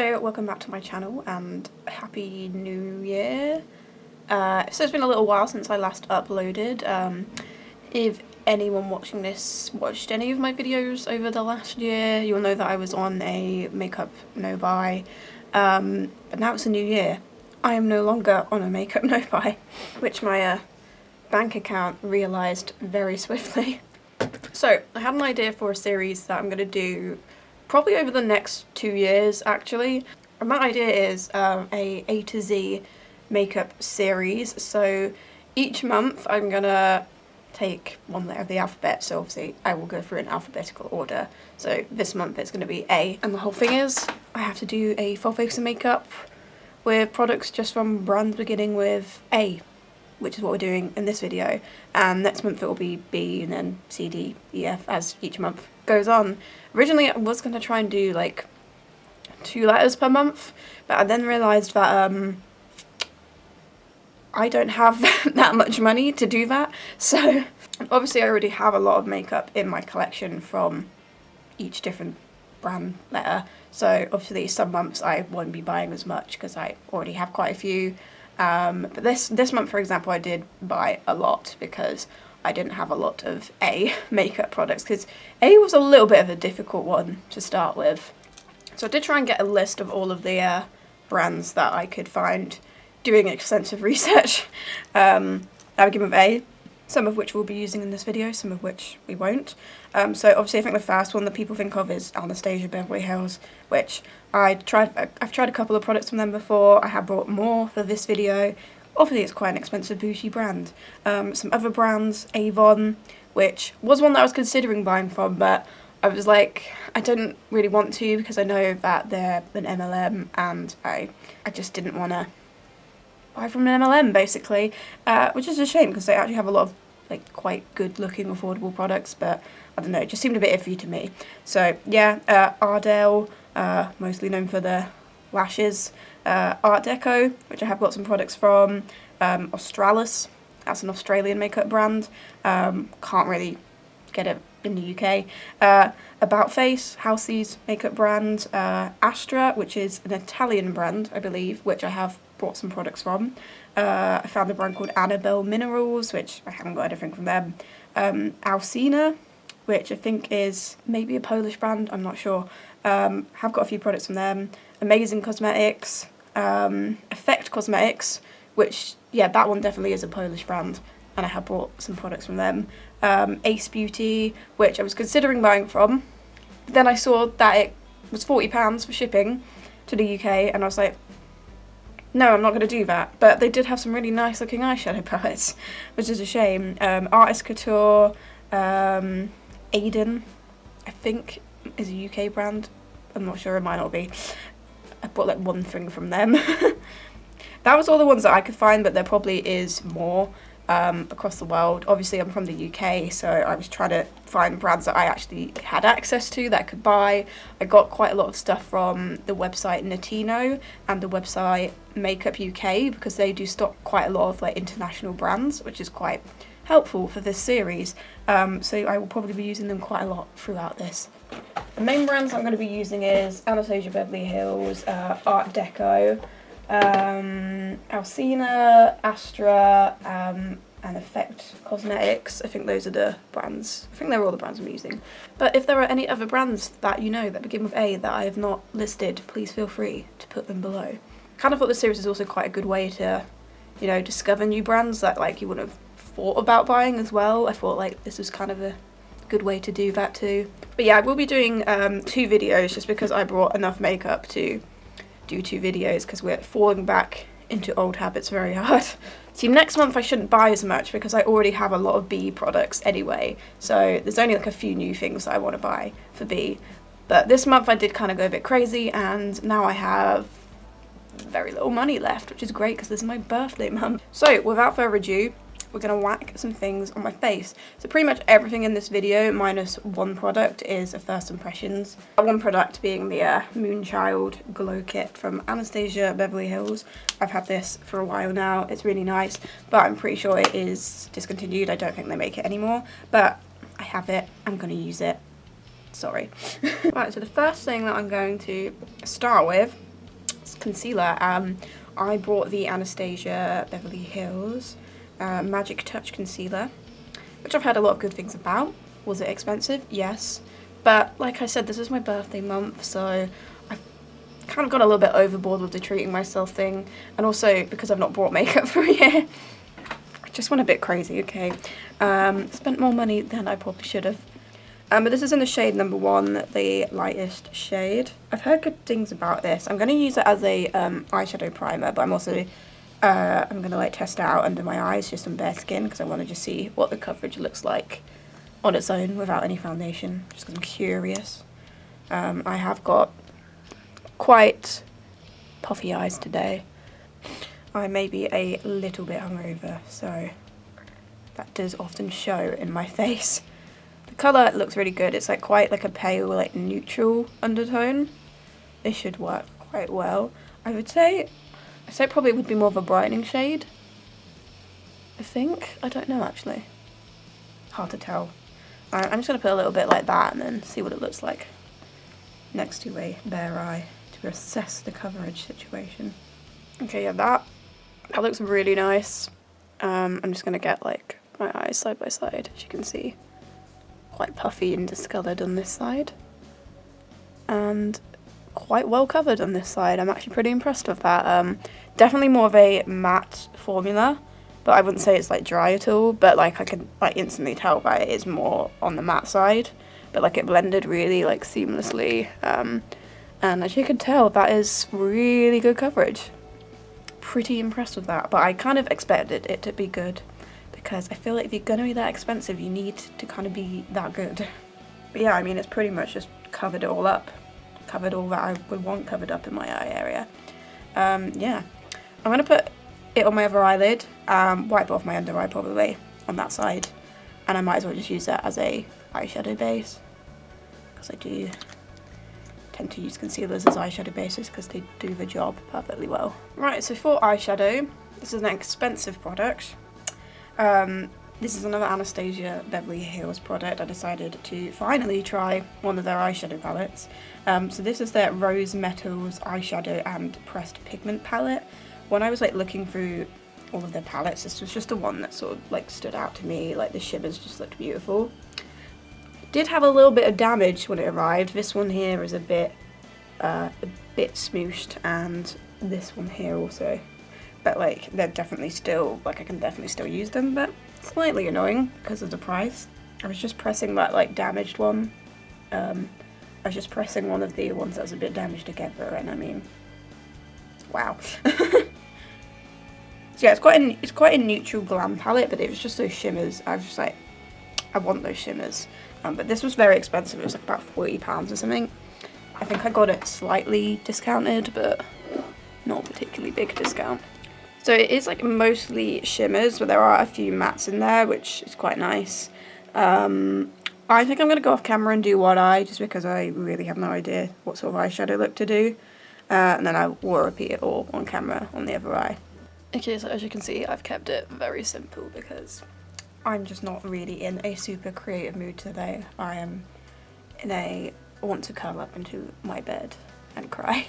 Hello, welcome back to my channel and happy new year. So it's been a little while since I last uploaded. If anyone watching this watched any of my videos over the last year, you'll know that I was on a makeup no-buy, but now it's a new year. I am no longer on a makeup no-buy, which my bank account realised very swiftly. So I had an idea for a series that I'm going to do probably over the next 2 years actually. And my idea is A to Z makeup series. So each month I'm gonna take one letter of the alphabet, so obviously I will go through in alphabetical order. So this month it's going to be A, and the whole thing is I have to do a full face of makeup with products just from brands beginning with A, which is what we're doing in this video, and next month it will be B and then C, D, E, F as each month goes on. Originally I was going to try and do like 2 letters per month, but I then realised that I don't have that much money to do that, so obviously I already have a lot of makeup in my collection from each different brand letter, so obviously some months I won't be buying as much because I already have quite a few. But this month, for example, I did buy a lot because I didn't have a lot of A makeup products, because A was a little bit of a difficult one to start with. So I did try and get a list of all of the brands that I could find doing extensive research that begin with A, some of which we'll be using in this video, some of which we won't. So obviously I think the first one that people think of is Anastasia Beverly Hills, which I've tried a couple of products from them before. I have bought more for this video. Obviously it's quite an expensive bougie brand. Some other brands, Avon, which was one that I was considering buying from, but I was like, I didn't really want to because I know that they're an MLM and I just didn't want to buy from an MLM basically, which is a shame because they actually have a lot of like quite good looking affordable products, but I don't know, it just seemed a bit iffy to me. So yeah, Ardell, mostly known for their lashes, ARTDECO, which I have got some products from, Australis, that's an Australian makeup brand, can't really get it in the UK, About Face, Halsey's makeup brand, Astra, which is an Italian brand I believe, which I have bought some products from. I found a brand called Annabelle Minerals, which I haven't got anything from them. Alcina, which I think is maybe a Polish brand, I'm not sure. Have got a few products from them. Amazing Cosmetics, Effect Cosmetics, which, yeah, that one definitely is a Polish brand, and I have bought some products from them. Ace Beauty, which I was considering buying from, but then I saw that it was £40 for shipping to the UK, and I was like, no, I'm not going to do that. But they did have some really nice looking eyeshadow palettes, which is a shame. Artist Couture, Aiden, I think is a UK brand. I'm not sure, it might not be. I bought like one thing from them. That was all the ones that I could find, but there probably is more across the world. Obviously I'm from the UK, so I was trying to find brands that I actually had access to that I could buy. I got quite a lot of stuff from the website Natino and the website Makeup UK, because they do stock quite a lot of like international brands, which is quite helpful for this series. So I will probably be using them quite a lot throughout this. The main brands I'm going to be using is Anastasia Beverly Hills, ARTDECO, Alcina, Astra, and Effect Cosmetics. I think those are the brands. I think they're all the brands I'm using. But if there are any other brands that you know that begin with A that I have not listed, please feel free to put them below. I kind of thought this series is also quite a good way to, you know, discover new brands that like you wouldn't have thought about buying as well. I thought like this was kind of a good way to do that too. But yeah, I will be doing 2 videos just because I brought enough makeup to do 2 videos, because we're falling back into old habits very hard. See, next month I shouldn't buy as much because I already have a lot of B products anyway, so there's only like a few new things that I want to buy for B. But this month I did kind of go a bit crazy, and now I have very little money left, which is great because this is my birthday month. So without further ado, we're going to whack some things on my face. So pretty much everything in this video, minus one product, is a first impressions. One product being the Moonchild Glow Kit from Anastasia Beverly Hills. I've had this for a while now. It's really nice, but I'm pretty sure it is discontinued. I don't think they make it anymore, but I have it. I'm going to use it. Sorry. Right, so the first thing that I'm going to start with concealer. I bought the Anastasia Beverly Hills Magic Touch Concealer, which I've heard a lot of good things about. Was it expensive? Yes. But like I said, this is my birthday month, so I've kind of gone a little bit overboard with the treating myself thing. And also, because I've not bought makeup for a year, I just went a bit crazy, okay? Spent more money than I probably should have. But this is in the shade number 1, the lightest shade. I've heard good things about this. I'm going to use it as a eyeshadow primer, but I'm also I'm going to like test it out under my eyes just on bare skin because I want to just see what the coverage looks like on its own without any foundation, just because I'm curious. I have got quite puffy eyes today. I may be a little bit hungover, so that does often show in my face. The colour looks really good. It's like quite like a pale, like neutral undertone. This should work quite well. I'd say it probably would be more of a brightening shade. I think. I don't know actually. Hard to tell. I'm just going to put a little bit like that and then see what it looks like next to a bare eye to assess the coverage situation. Okay, yeah, that looks really nice. I'm just going to get like my eyes side by side, as you can see. Quite puffy and discoloured on this side. And quite well covered on this side. I'm actually pretty impressed with that. Definitely more of a matte formula, but I wouldn't say it's like dry at all, but like I can like instantly tell by it is more on the matte side, but like it blended really like seamlessly, and as you can tell, that is really good coverage. Pretty impressed with that, but I kind of expected it to be good because I feel like if you're gonna be that expensive, you need to kind of be that good. But yeah, I mean, it's pretty much just covered it all up, covered all that I would want covered up in my eye area. Yeah, I'm gonna put it on my other eyelid, wipe off my under eye probably on that side, and I might as well just use that as a eyeshadow base because I do tend to use concealers as eyeshadow bases because they do the job perfectly well. Right, so for eyeshadow, this is an expensive product. This is another Anastasia Beverly Hills product. I decided to finally try one of their eyeshadow palettes. So this is their Rose Metals eyeshadow and pressed pigment palette. When I was like looking through all of their palettes, this was just the one that sort of like stood out to me. Like the shimmers just looked beautiful. It did have a little bit of damage when it arrived. This one here is a bit smooshed, and this one here also. But like they're definitely still, like I can definitely still use them, but slightly annoying because of the price. I was just pressing that like damaged one. I was just pressing one of the ones that was a bit damaged together, and I mean, wow. So yeah, it's quite a neutral glam palette, but it was just those shimmers. I was just like, I want those shimmers. But this was very expensive. It was like about £40 or something. I think I got it slightly discounted, but not a particularly big discount. So it is like mostly shimmers, but there are a few mattes in there, which is quite nice. I think I'm going to go off camera and do one eye, just because I really have no idea what sort of eyeshadow look to do. And then I will repeat it all on camera on the other eye. Okay, so as you can see, I've kept it very simple because I'm just not really in a super creative mood today. I am in a want to curl up into my bed and cry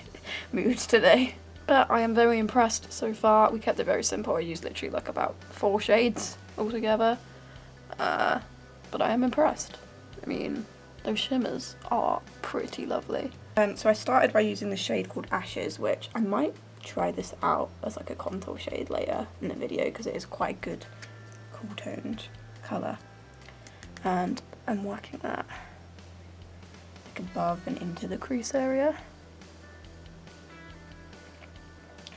mood today. But I am very impressed so far. We kept it very simple. I used literally like about 4 shades altogether. But I am impressed. I mean, those shimmers are pretty lovely. So I started by using the shade called Ashes, which I might try this out as like a contour shade later in the video because it is quite good cool toned colour. And I'm working that like above and into the crease area.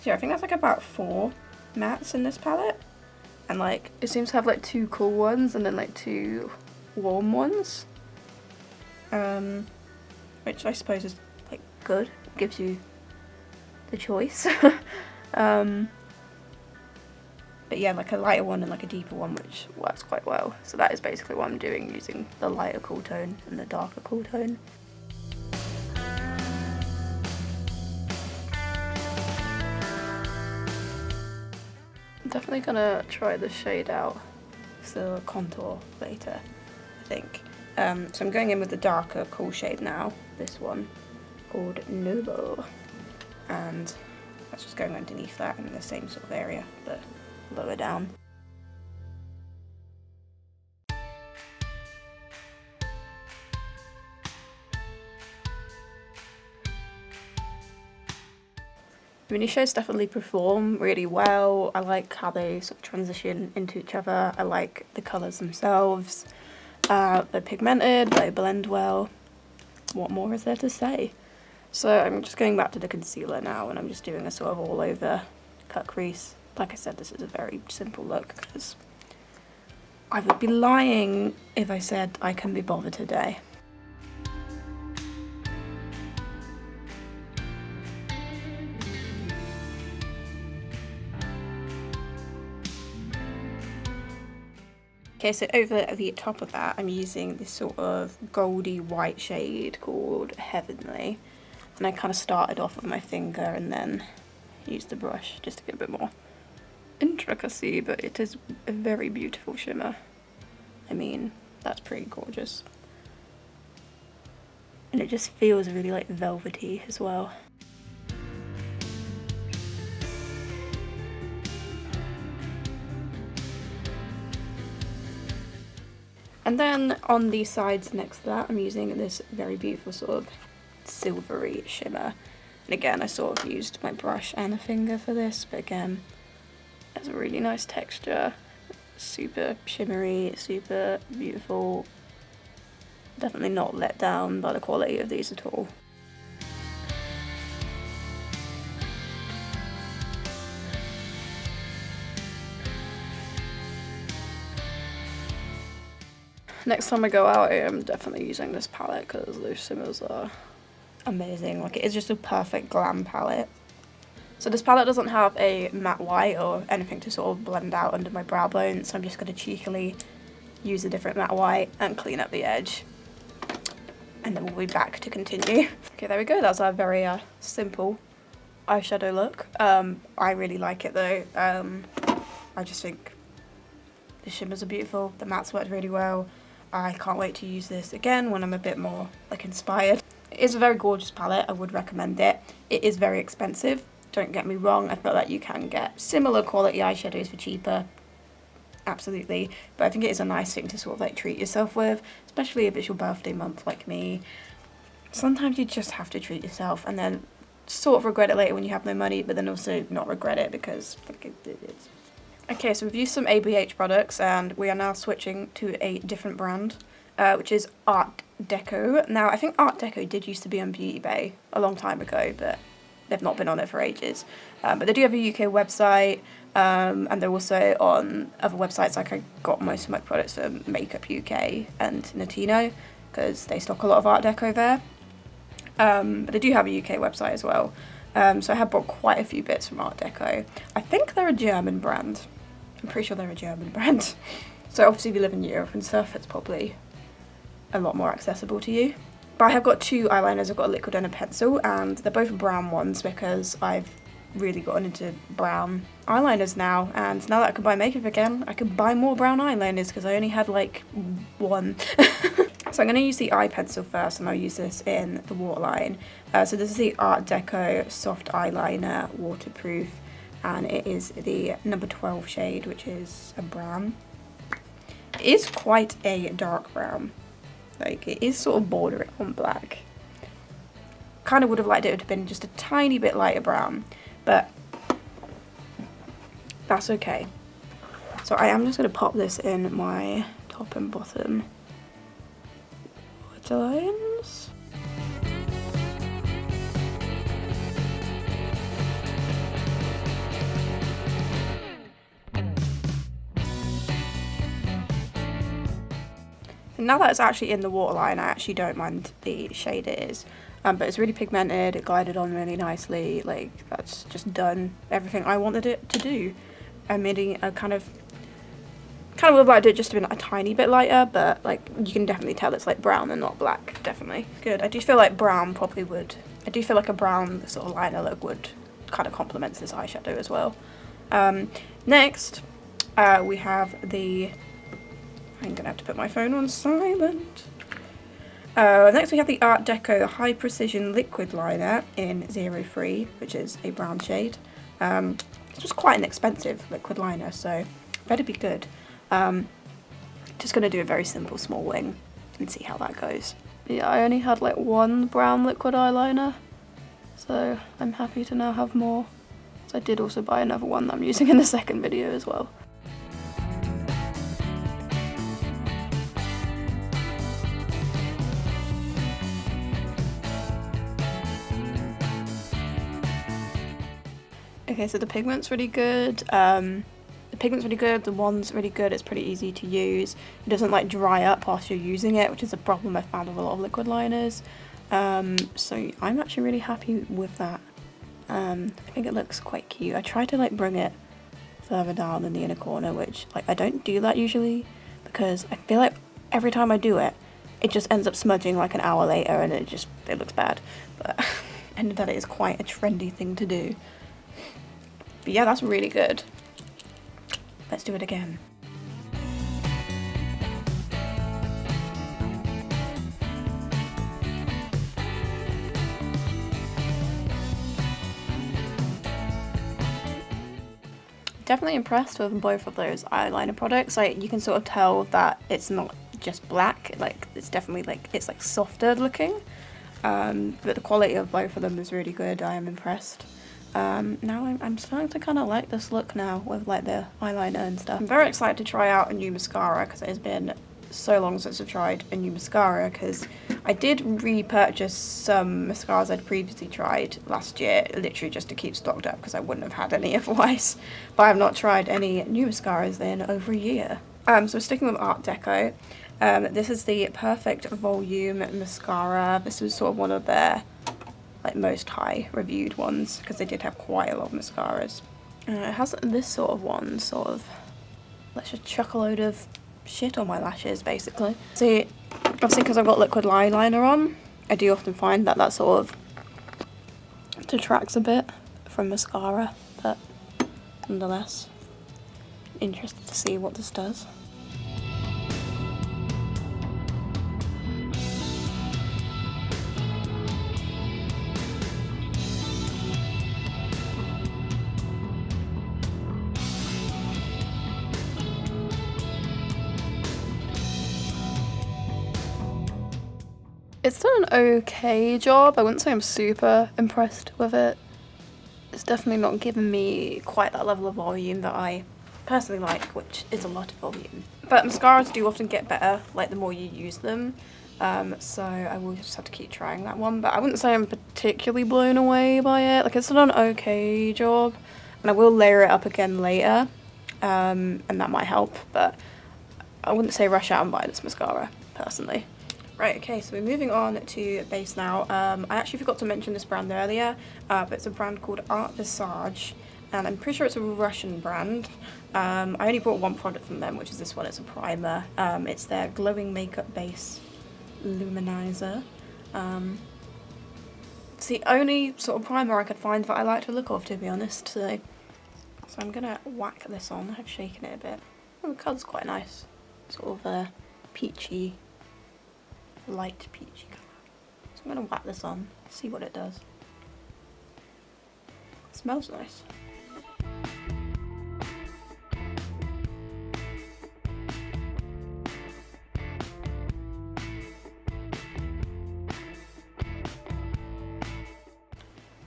So yeah, I think that's like about 4 mattes in this palette. And like, it seems to have like 2 cool ones and then like 2 warm ones. Which I suppose is like good, gives you the choice. But yeah, like a lighter one and like a deeper one, which works quite well. So that is basically what I'm doing, using the lighter cool tone and the darker cool tone. I'm definitely gonna try the shade out, so contour later, I think. So I'm going in with the darker cool shade now, this one, called Noble. And That's just going underneath that in the same sort of area, but lower down. Mini shadows definitely perform really well. I like how they sort of transition into each other. I like the colours themselves. They're pigmented, they blend well. What more is there to say? So I'm just going back to the concealer now, and I'm just doing a sort of all over cut crease. Like I said, this is a very simple look because I would be lying if I said I can be bothered today. Okay, so over the top of that, I'm using this sort of goldy white shade called Heavenly. And I kind of started off with my finger and then used the brush just to get a bit more intricacy, but it is a very beautiful shimmer. I mean, that's pretty gorgeous. And it just feels really like velvety as well. And then on the sides next to that, I'm using this very beautiful sort of silvery shimmer. And again, I sort of used my brush and a finger for this, but again, it has a really nice texture. Super shimmery, super beautiful. Definitely not let down by the quality of these at all. Next time I go out, I am definitely using this palette because those shimmers are amazing. Like, it is just a perfect glam palette. So this palette doesn't have a matte white or anything to sort of blend out under my brow bone, so I'm just going to cheekily use a different matte white and clean up the edge. And then we'll be back to continue. Okay, there we go. That's our very simple eyeshadow look. I really like it though. I just think the shimmers are beautiful. The mattes worked really well. I can't wait to use this again when I'm a bit more like inspired. It is a very gorgeous palette. I would recommend it. It is very expensive. Don't get me wrong. I feel like you can get similar quality eyeshadows for cheaper. Absolutely. But I think it is a nice thing to sort of like treat yourself with, especially if it's your birthday month like me. Sometimes you just have to treat yourself and then sort of regret it later when you have no money, but then also not regret it because like it's... Okay, so we've used some ABH products and we are now switching to a different brand, which is ARTDECO. Now, I think ARTDECO did used to be on Beauty Bay a long time ago, but they've not been on it for ages. But they do have a UK website, and they're also on other websites. Like, I got most of my products from Makeup UK and Notino, because they stock a lot of ARTDECO there. But they do have a UK website as well. So I have bought quite a few bits from ARTDECO. I think they're a German brand. I'm pretty sure they're a German brand. So obviously if you live in Europe and stuff, it's probably a lot more accessible to you. But I have got two eyeliners. I've got a liquid and a pencil, and they're both brown ones because I've really gotten into brown eyeliners now. And now that I can buy makeup again, I can buy more brown eyeliners because I only had like one. So I'm going to use the eye pencil first, and I'll use this in the waterline. So this is the ARTDECO Soft Eyeliner Waterproof, and it is the number 12 shade, which is a brown. It is quite a dark brown. Like, it is sort of bordering on black. Kind of would have liked it to have been just a tiny bit lighter brown, but that's okay. So I am just going to pop this in my top and bottom lines. And now that it's actually in the waterline, I actually don't mind the shade it is. But it's really pigmented, it glided on really nicely, like that's just done everything I wanted it to do. I'm making a kind of would have liked it just to be a tiny bit lighter, but like you can definitely tell it's like brown and not black, definitely. Good. I do feel like brown probably would, I do feel like a brown sort of liner look would kind of complement this eyeshadow as well. Next, we have the, I'm gonna have to put my phone on silent. Next we have the Art Deco High Precision Liquid Liner in 03, which is a brown shade. It's just quite an expensive liquid liner, so better be good. Just going to do a very simple small wing and see how that goes. Yeah, I only had like one brown liquid eyeliner, so I'm happy to now have more. So I did also buy another one that I'm using in the second video as well. Okay, so the pigment's really good. The wand's really good, it's pretty easy to use. It doesn't like dry up whilst you're using it, which is a problem I found with a lot of liquid liners. So I'm actually really happy with that. I think it looks quite cute. I tried to like bring it further down in the inner corner, which like I don't do that usually because I feel like every time I do it, it just ends up smudging like an hour later and it looks bad. But and that is quite a trendy thing to do. But yeah, that's really good. Let's do it again. Definitely impressed with both of those eyeliner products. Like you can sort of tell that it's not just black, like it's definitely like it's like softer looking. But the quality of both of them is really good. I am impressed. Now I'm starting to kind of like this look now with like the eyeliner and stuff. I'm very excited to try out a new mascara because it has been so long since I've tried a new mascara, because I did repurchase some mascaras I'd previously tried last year, literally just to keep stocked up because I wouldn't have had any otherwise. But I have not tried any new mascaras in over a year. So sticking with Art Deco, this is the Perfect Volume Mascara. This was sort of one of their like most high reviewed ones because they did have quite a lot of mascaras. It has this sort of one, sort of let's just chuck a load of shit on my lashes basically. See, obviously because I've got liquid eyeliner on, I do often find that sort of detracts a bit from mascara, but nonetheless, interested to see what this does. It's done an okay job. I wouldn't say I'm super impressed with it. It's definitely not given me quite that level of volume that I personally like, which is a lot of volume. But mascaras do often get better, like the more you use them. So I will just have to keep trying that one. But I wouldn't say I'm particularly blown away by it. Like it's done an okay job. And I will layer it up again later. And that might help. But I wouldn't say rush out and buy this mascara, personally. Right, okay, so we're moving on to base now. I actually forgot to mention this brand earlier, but it's a brand called ARTDECO, and I'm pretty sure it's a Russian brand. I only bought one product from them, which is this one. It's a primer. It's their Glowing Makeup Base Luminizer. It's the only sort of primer I could find that I like to look of, to be honest. So I'm gonna whack this on. I've shaken it a bit. Oh, the colour's quite nice. Sort of peachy, light peachy colour. So I'm going to whack this on, see what it does. It smells nice.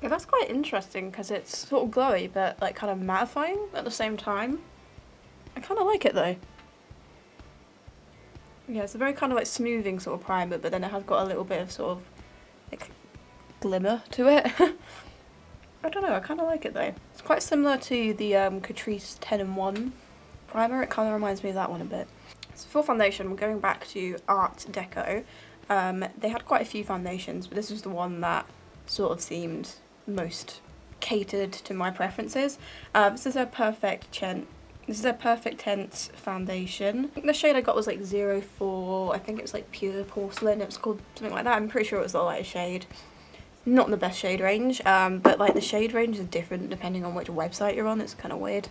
Yeah, that's quite interesting because it's sort of glowy but like kind of mattifying at the same time. I kind of like it though. Yeah, it's a very kind of like smoothing sort of primer, but then it has got a little bit of sort of like glimmer to it. I don't know, I kind of like it though. It's quite similar to the Catrice 10-in-1 primer. It kind of reminds me of that one a bit. So for foundation, we're going back to Art Deco. They had quite a few foundations, but this was the one that sort of seemed most catered to my preferences. This is a Perfect Tense foundation. I think the shade I got was like 04, I think it was like Pure Porcelain, it was called something like that. I'm pretty sure it was the lightest shade. Not the best shade range, but like the shade range is different depending on which website you're on. It's kind of weird.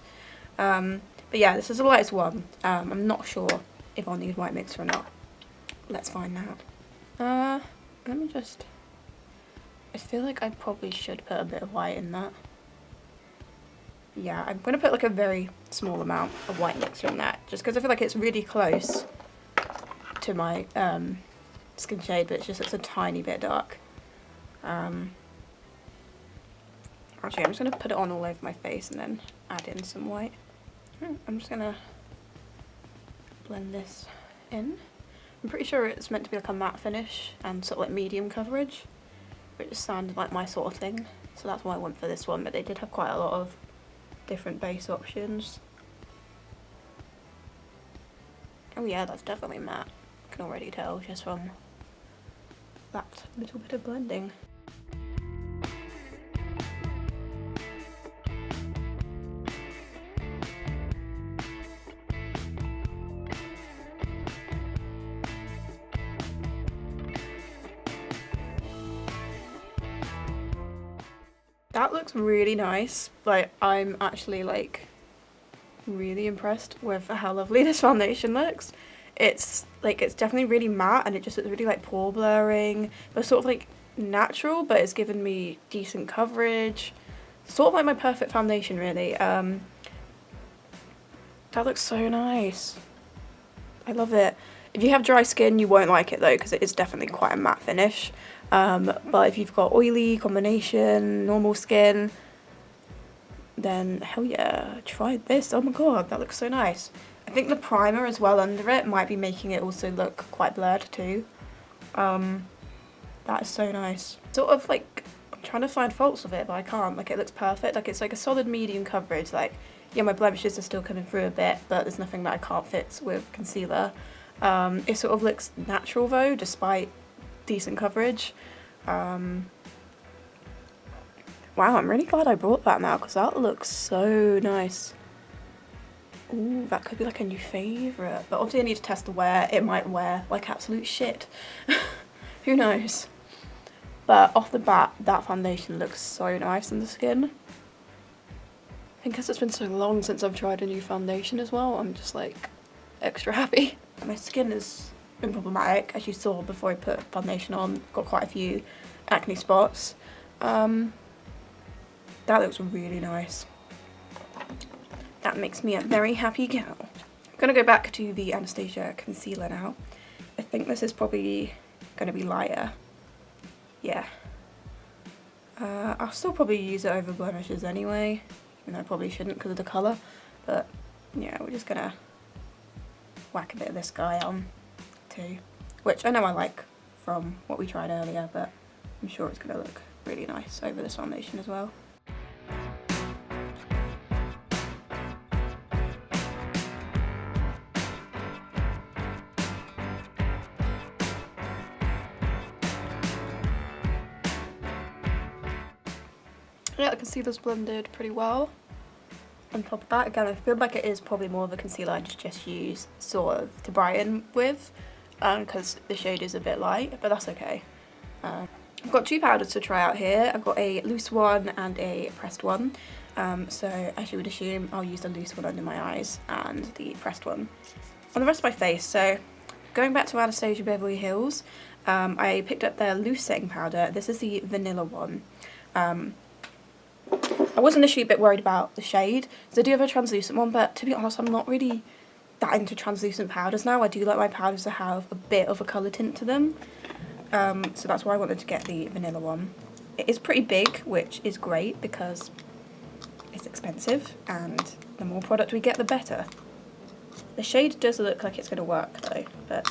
But yeah, this is the lightest one. I'm not sure if I'll need white mix or not. Let's find out. Let me just... I feel like I probably should put a bit of white in that. Yeah, I'm going to put like a very small amount of white mixture in that, just because I feel like it's really close to my skin shade, but it's a tiny bit dark. Actually, I'm just going to put it on all over my face and then add in some white. I'm just going to blend this in. I'm pretty sure it's meant to be like a matte finish and sort of like medium coverage, which sounded like my sort of thing. So that's why I went for this one, but they did have quite a lot of different base options. Oh yeah, that's definitely matte. I can already tell just from that little bit of blending. That looks really nice. Like, I'm actually like really impressed with how lovely this foundation looks. It's definitely really matte and it just looks really like pore blurring, but sort of like natural, but it's given me decent coverage. Sort of like my perfect foundation, really. That looks so nice. I love it. If you have dry skin, you won't like it though, because it is definitely quite a matte finish. But if you've got oily, combination, normal skin, then hell yeah, try this. Oh my god, that looks so nice. I think the primer as well under it might be making it also look quite blurred too. That is so nice. Sort of like, I'm trying to find faults with it, but I can't. Like, it looks perfect. Like, it's like a solid medium coverage. Like, yeah, my blemishes are still coming through a bit, but there's nothing that I can't fix with concealer. It sort of looks natural though, despite decent coverage. Wow, I'm really glad I brought that now, because that looks so nice. Ooh, that could be like a new favourite. But obviously I need to test the wear. It might wear like absolute shit. Who knows? But off the bat, that foundation looks so nice on the skin. I think because it's been so long since I've tried a new foundation as well, I'm just like extra happy. My skin has been problematic, as you saw before I put foundation on. Got quite a few acne spots. That looks really nice. That makes me a very happy gal. I'm gonna go back to the Anastasia concealer now. I think this is probably gonna be lighter. Yeah. I'll still probably use it over blemishes anyway, even though I probably shouldn't because of the colour. But yeah, we're just gonna whack a bit of this guy on too, which I know I like from what we tried earlier, but I'm sure it's gonna look really nice over this foundation as well. Yeah, I can see this blended pretty well. On top of that, again, I feel like it is probably more of a concealer I just use sort of to brighten with, because the shade is a bit light, but that's okay. I've got two powders to try out here. I've got a loose one and a pressed one. So as you would assume, I'll use the loose one under my eyes and the pressed one on the rest of my face. So going back to Anastasia Beverly Hills, I picked up their loose setting powder. This is the vanilla one. I was initially a bit worried about the shade, so I do have a translucent one, but to be honest, I'm not really that into translucent powders now. I do like my powders to have a bit of a colour tint to them, so that's why I wanted to get the vanilla one. It is pretty big, which is great because it's expensive, and the more product we get, the better. The shade does look like it's going to work though, but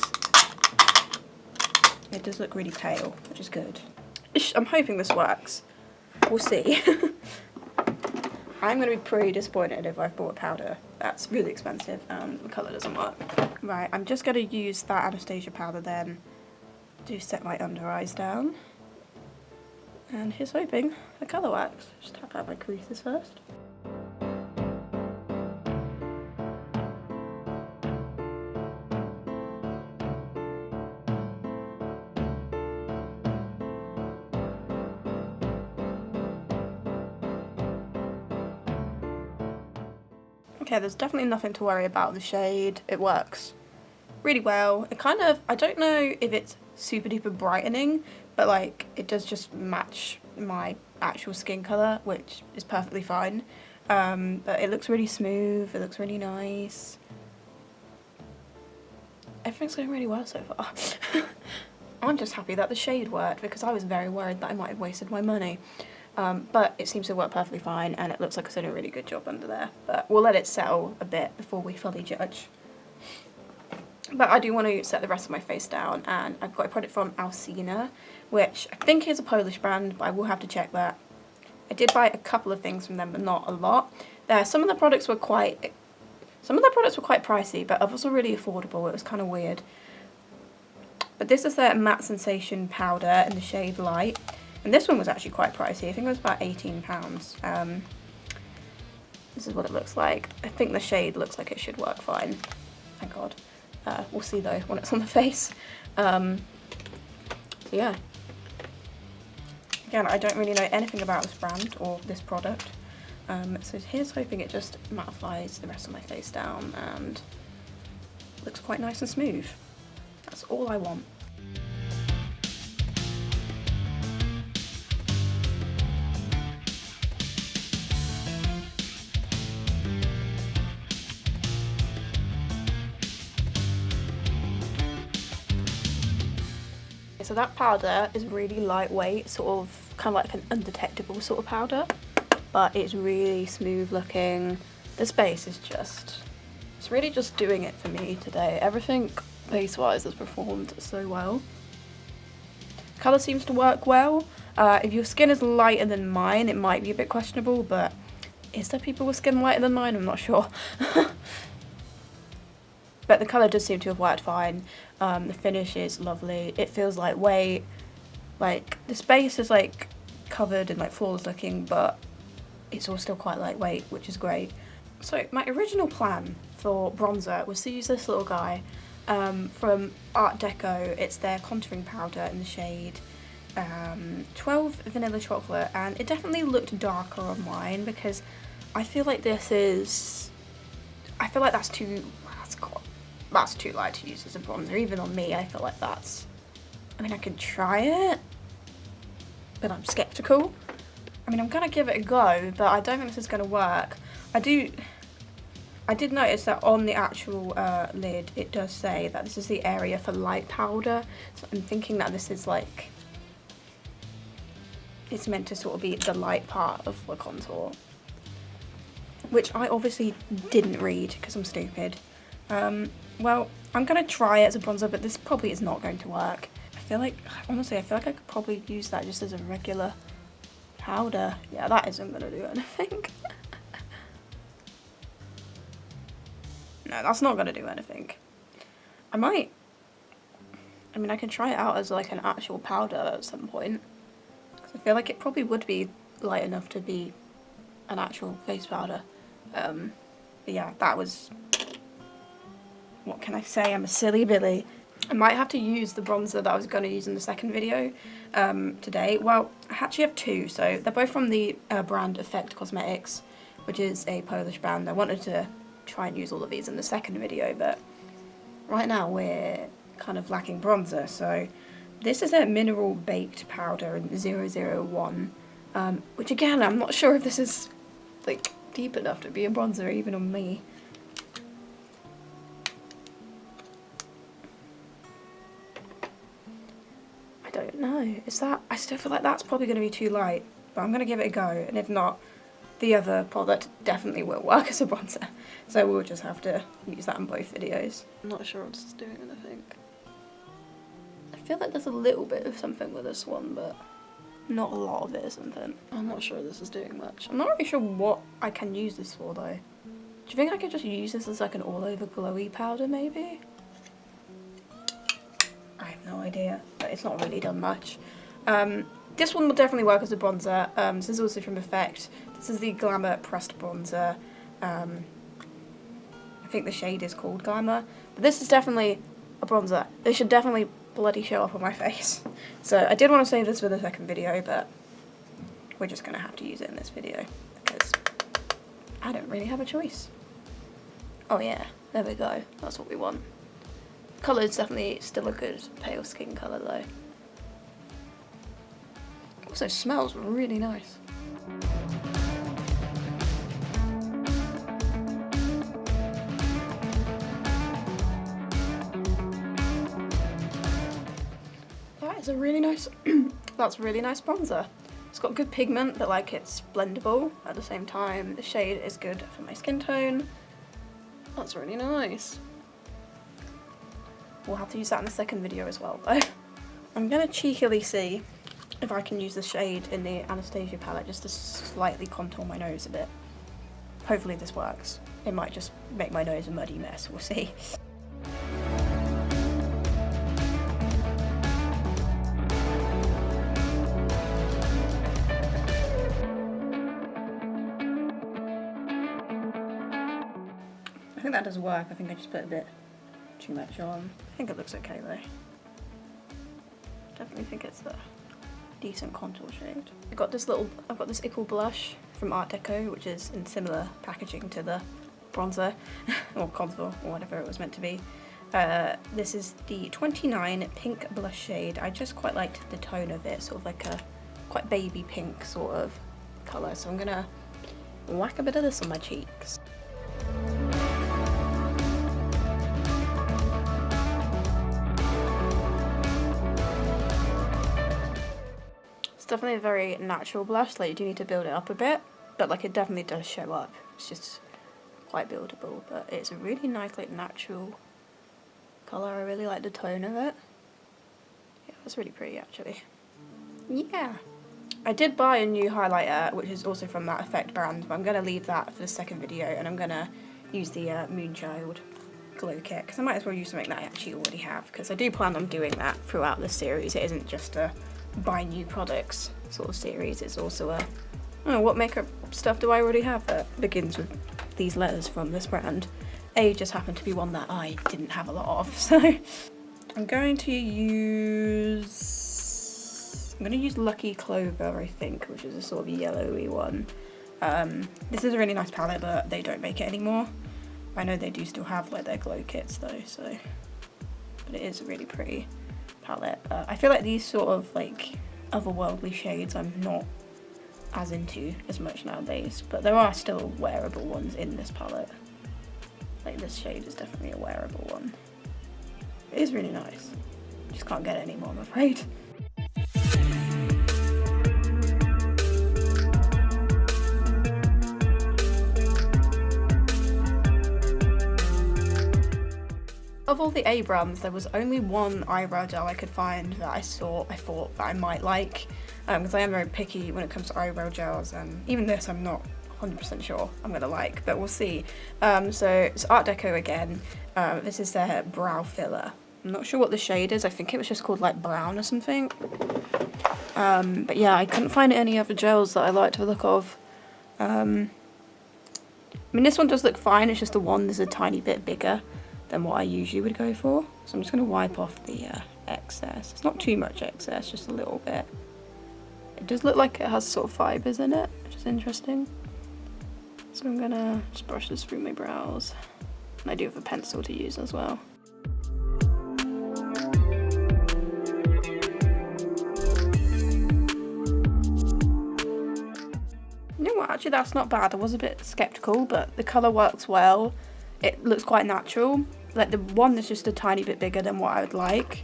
it does look really pale, which is good. I'm hoping this works. We'll see. I'm going to be pretty disappointed if I've bought a powder that's really expensive and the colour doesn't work. Right, I'm just going to use that Anastasia powder then to set my under eyes down. And here's hoping the colour works. Just tap out my creases first. Okay, there's definitely nothing to worry about the shade. It works really well. It kind of, I don't know if it's super duper brightening, but like it does just match my actual skin colour, which is perfectly fine. But it looks really smooth, it looks really nice. Everything's going really well so far. I'm just happy that the shade worked, because I was very worried that I might have wasted my money. But it seems to work perfectly fine, and it looks like it's doing a really good job under there. But we'll let it settle a bit before we fully judge. But I do want to set the rest of my face down, and I've got a product from Alcina, which I think is a Polish brand, but I will have to check that. I did buy a couple of things from them, but not a lot. Some of the products were quite pricey, but others were really affordable. It was kind of weird. But this is their Matte Sensation powder in the shade Light. And this one was actually quite pricey. I think it was about £18. This is what it looks like. I think the shade looks like it should work fine. Thank God. We'll see though when it's on the face. So yeah. Again, I don't really know anything about this brand or this product. So here's hoping it just mattifies the rest of my face down and looks quite nice and smooth. That's all I want. So that powder is really lightweight, sort of kind of like an undetectable sort of powder, but it's really smooth looking. This base is just, it's really just doing it for me today. Everything base wise has performed so well. Colour seems to work well. If your skin is lighter than mine, it might be a bit questionable, but is there people with skin lighter than mine? I'm not sure. But the colour does seem to have worked fine. The finish is lovely. It feels lightweight. Like, the base is like covered and like flawless looking, but it's all still quite lightweight, which is great. So my original plan for bronzer was to use this little guy from ARTDECO. It's their contouring powder in the shade 12 Vanilla Chocolate, and it definitely looked darker on mine because I feel like this is, I feel like that's too light to use as a bronzer. Even on me, I feel like that's, I mean, I could try it, but I'm skeptical. I mean, I'm gonna give it a go, but I don't think this is gonna work. I did notice that on the actual lid, it does say that this is the area for light powder. So I'm thinking that this is like, it's meant to sort of be the light part of the contour, which I obviously didn't read because I'm stupid. Well, I'm gonna try it as a bronzer, but this probably is not going to work. I feel like, honestly, I feel like I could probably use that just as a regular powder. Yeah, that isn't gonna do anything. No, that's not gonna do anything. I mean, I can try it out as like an actual powder at some point. 'Cause I feel like it probably would be light enough to be an actual face powder. But yeah, that was, what can I say? I'm a silly Billy. I might have to use the bronzer that I was going to use in the second video today. Well, I actually have two, so they're both from the brand Effect Cosmetics, which is a Polish brand. I wanted to try and use all of these in the second video, but right now we're kind of lacking bronzer. So this is a mineral baked powder in 001, which again, I'm not sure if this is like deep enough to be a bronzer even on me. I don't know. Is that, I still feel like that's probably going to be too light, but I'm going to give it a go, and if not, the other product definitely will work as a bronzer, so we'll just have to use that in both videos. I'm not sure what this is doing anything. I feel like there's a little bit of something with this one, but not a lot of it or something. I'm not sure this is doing much. I'm not really sure what I can use this for though. Do you think I could just use this as like an all over glowy powder maybe? I have no idea, but it's not really done much. This one will definitely work as a bronzer. This is also from Effect. This is the Glamour Pressed Bronzer. I think the shade is called Glamour. But this is definitely a bronzer. This should definitely bloody show up on my face. So I did want to save this for the second video, but we're just going to have to use it in this video because I don't really have a choice. Oh yeah, there we go. That's what we want. Colour is definitely still a good pale skin colour though. Also smells really nice. That is a really nice, that's a really nice bronzer. It's got good pigment, but like it's blendable at the same time. The shade is good for my skin tone. That's really nice. We'll have to use that in the second video as well though. I'm gonna cheekily see if I can use the shade in the Anastasia palette just to slightly contour my nose a bit. Hopefully this works. It might just make my nose a muddy mess, we'll see. I think that does work. I think I just put a bit too much on. I think it looks okay though. Definitely think it's a decent contour shade. I've got this Ickle blush from Art Deco, which is in similar packaging to the bronzer or contour or whatever it was meant to be. This is the 29 pink blush shade. I just quite liked the tone of it, sort of like a quite baby pink sort of colour. So I'm gonna whack a bit of this on my cheeks. Definitely a very natural blush, like you do need to build it up a bit, but like it definitely does show up. It's just quite buildable, but it's a really nice like natural colour. I really like the tone of it. Yeah, that's really pretty actually. Yeah. I did buy a new highlighter, which is also from that Effect brand, but I'm going to leave that for the second video, and I'm going to use the Moonchild Glow Kit, because I might as well use something that I actually already have, because I do plan on doing that throughout this series. It isn't just a buy new products sort of series, it's also a, oh, what makeup stuff do I already have that begins with these letters from this brand. A just happened to be one that I didn't have a lot of, so I'm going to use Lucky Clover, I think, which is a sort of yellowy one. This is a really nice palette, but they don't make it anymore. I know they do still have like their glow kits though, so, but it is a really pretty palette. I feel like these sort of like otherworldly shades I'm not as into as much nowadays, but there are still wearable ones in this palette. Like this shade is definitely a wearable one. It is really nice. Just can't get it anymore, I'm afraid. Of all the A brands, there was only one eyebrow gel I could find that I thought that I might like, because I am very picky when it comes to eyebrow gels, and even this I'm not 100% sure I'm gonna like, but we'll see. So it's Art Deco again. This is their brow filler. I'm not sure what the shade is. I think it was just called like brown or something. But yeah, I couldn't find any other gels that I liked the look of. I mean, this one does look fine. It's just the one is a tiny bit bigger than what I usually would go for. So I'm just going to wipe off the excess. It's not too much excess, just a little bit. It does look like it has sort of fibres in it, which is interesting. So I'm going to just brush this through my brows. And I do have a pencil to use as well. You know what, actually that's not bad. I was a bit sceptical, but the colour works well. It looks quite natural. Like the one is just a tiny bit bigger than what I would like,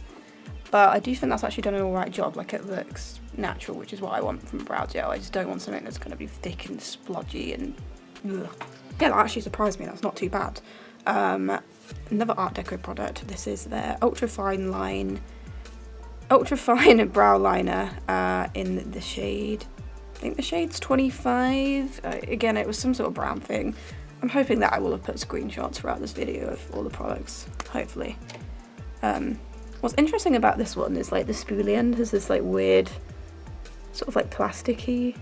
but I do think that's actually done an alright job. Like it looks natural, which is what I want from a brow gel. I just don't want something that's going to be thick and splodgy and ugh. Yeah, that actually surprised me. That's not too bad. Another Art Deco product. This is their ultra fine brow liner in the shade, I think the shade's 25. Again, it was some sort of brown thing. I'm hoping that I will have put screenshots throughout this video of all the products, hopefully. What's interesting about this one is like the spoolie end has this like weird sort of like plasticky,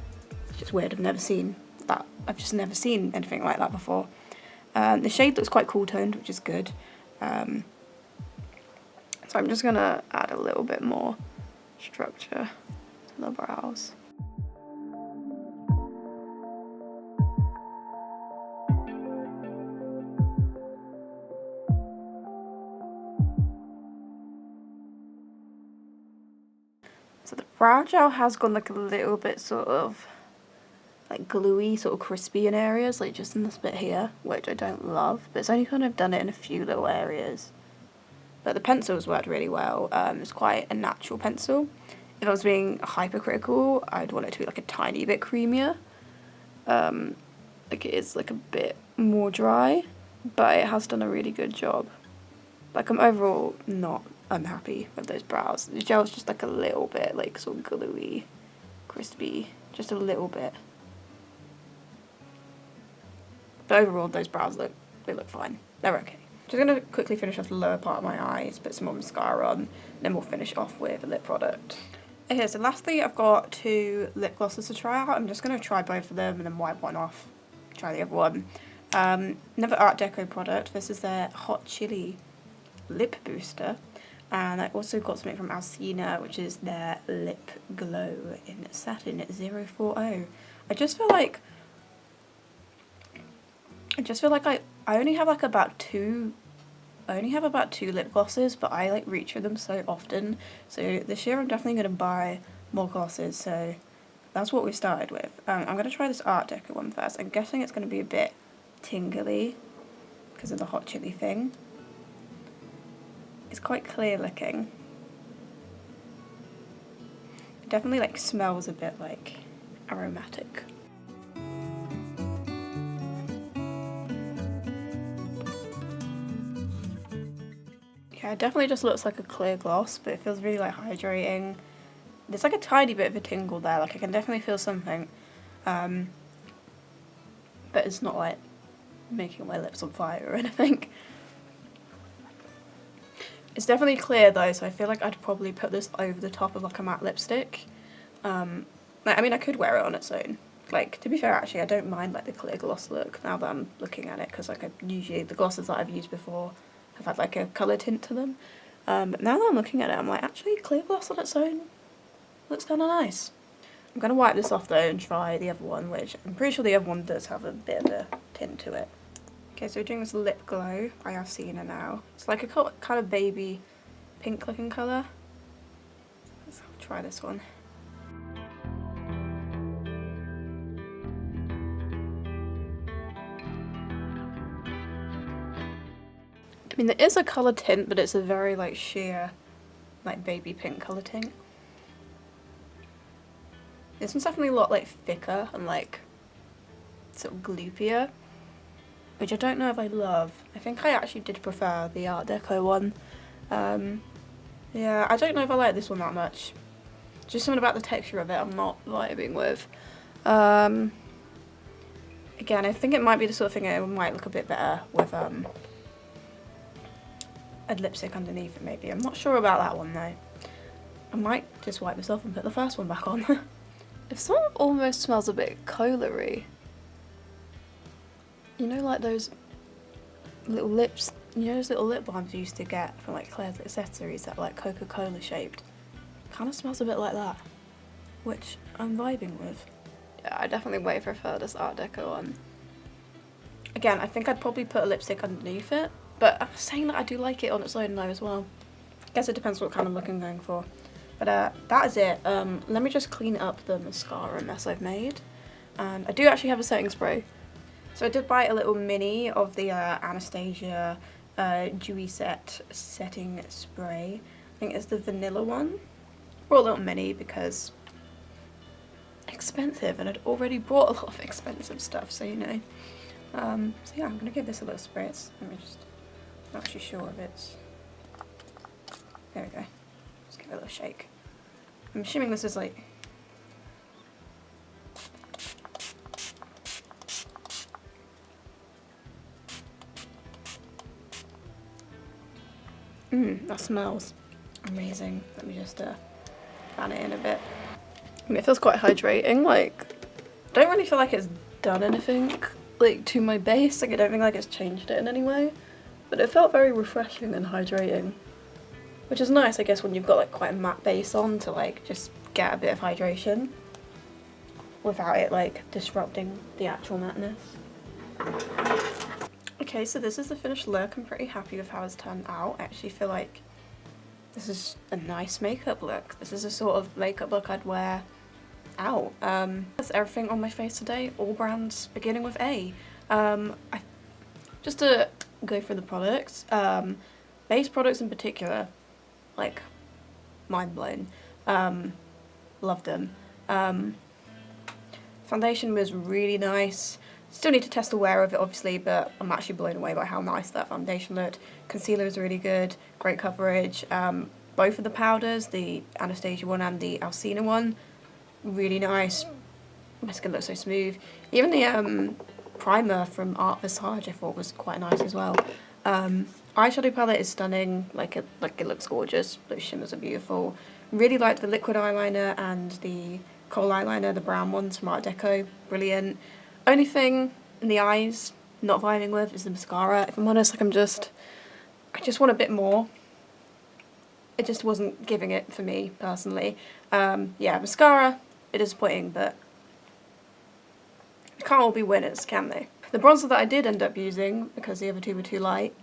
it's just weird, I've never seen that. I've just never seen anything like that before. The shade looks quite cool toned, which is good. So I'm just gonna add a little bit more structure to the brows. brow gel has gone like a little bit sort of like gluey, sort of crispy in areas, like just in this bit here, which I don't love, but it's only kind of done it in a few little areas. But the pencil has worked really well. It's quite a natural pencil. If I was being hypercritical, I'd want it to be like a tiny bit creamier. Like it is like a bit more dry, but it has done a really good job. Like I'm overall not unhappy with those brows. The gel's just like a little bit like sort of gluey, crispy, just a little bit. But overall those brows look fine. They're okay. Just gonna quickly finish off the lower part of my eyes, put some more mascara on, then we'll finish off with a lip product. Okay, so lastly I've got 2 lip glosses to try out. I'm just gonna try both of them and then wipe one off, try the other one. Another Art Deco product. This is their Hot Chili Lip Booster. And I also got something from Alcina, which is their Lip Glow in Satin 040. I just feel like I only have like about two lip glosses, but I like reach for them so often. So this year I'm definitely going to buy more glosses, so that's what we started with. I'm going to try this Art Deco one first. I'm guessing it's going to be a bit tingly because of the hot chili thing. It's quite clear looking. It definitely like smells a bit like aromatic. Yeah, it definitely just looks like a clear gloss, but it feels really like hydrating. There's like a tiny bit of a tingle there, like I can definitely feel something, but it's not like making my lips on fire or anything. It's definitely clear though, so I feel like I'd probably put this over the top of like a matte lipstick. Like, I mean, I could wear it on its own. Like, to be fair, actually, I don't mind like the clear gloss look now that I'm looking at it, because like usually the glosses that I've used before have had like a colour tint to them. But now that I'm looking at it, I'm like, actually, clear gloss on its own looks kind of nice. I'm going to wipe this off though and try the other one, which I'm pretty sure the other one does have a bit of a tint to it. Okay, so we're doing this Lip Glow by Alcina now. It's like a kind of baby pink looking colour. Let's try this one. I mean, there is a colour tint, but it's a very like sheer, like baby pink colour tint. This one's definitely a lot like thicker and like sort of gloopier, which I don't know if I love. I think I actually did prefer the Art Deco one. Yeah, I don't know if I like this one that much. Just something about the texture of it I'm not vibing with. Again, I think it might be the sort of thing it might look a bit better with a lipstick underneath it maybe. I'm not sure about that one though. I might just wipe this off and put the first one back on. It sort of almost smells a bit cola-y. You know, like those little lips, you know those little lip balms you used to get from like Claire's Accessories that are like Coca-Cola shaped? Kind of smells a bit like that, which I'm vibing with. Yeah, I definitely way prefer this Art Deco one. Again, I think I'd probably put a lipstick underneath it, but saying that I do like it on its own though as well. I guess it depends what kind of look I'm going for. But that is it. Let me just clean up the mascara mess I've made. And I do actually have a setting spray. So I did buy a little mini of the Anastasia Dewy Set setting spray. I think it's the vanilla one. Brought a little mini because expensive, and I'd already bought a lot of expensive stuff, so you know. So yeah, I'm gonna give this a little spray. Let me just, I'm not actually sure if it's, there we go. Just give it a little shake. I'm assuming this is like, that smells amazing. Let me just fan it in a bit. I mean, it feels quite hydrating. Like, I don't really feel like it's done anything like to my base. Like, I don't think like it's changed it in any way, but it felt very refreshing and hydrating, which is nice, I guess, when you've got like quite a matte base on to like just get a bit of hydration without it like disrupting the actual matteness. Okay, so this is the finished look. I'm pretty happy with how it's turned out. I actually feel like This is a nice makeup look. This is a sort of makeup look I'd wear out. That's everything on my face today. All brands beginning with A. Just to go through the products, base products in particular, like, mind blown. Loved them. Foundation was really nice. Still need to test the wear of it, obviously, but I'm actually blown away by how nice that foundation looked. Concealer was really good, great coverage. Both of the powders, the Anastasia one and the Alcina one, really nice. My skin looks so smooth. Even the primer from Art Visage I thought was quite nice as well. Eyeshadow palette is stunning, like it looks gorgeous. Those shimmers are beautiful. Really liked the liquid eyeliner and the kohl eyeliner, the brown ones from ARTDECO, brilliant. Only thing in the eyes not vibing with is the mascara. If I'm honest, like I just want a bit more. It just wasn't giving it for me personally. Yeah, mascara, it is disappointing, but it can't all be winners, can they? The bronzer that I did end up using, because the other two were too light,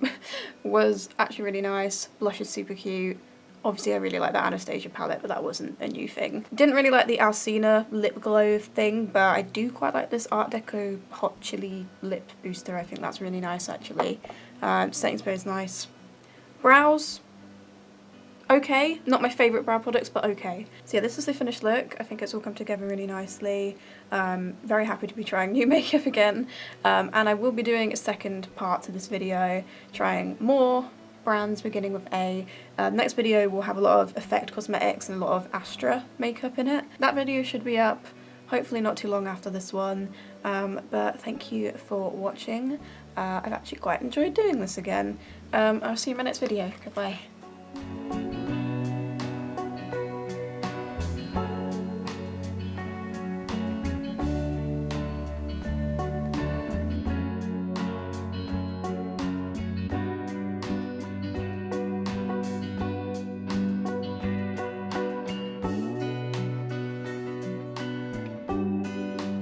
was actually really nice. Blush is super cute. Obviously I really like that Anastasia palette, but that wasn't a new thing. Didn't really like the Alcina lip glow thing, but I do quite like this ARTDECO Hot Chili Lip Booster. I think that's really nice actually. Setting spray is nice. Brows, okay. Not my favourite brow products, but okay. So yeah, this is the finished look. I think it's all come together really nicely. Very happy to be trying new makeup again. And I will be doing a second part to this video, trying more brands beginning with A. Next video will have a lot of Effect Cosmetics and a lot of Astra makeup in it. That video should be up hopefully not too long after this one, but thank you for watching. I've actually quite enjoyed doing this again. I'll see you in my next video. Goodbye.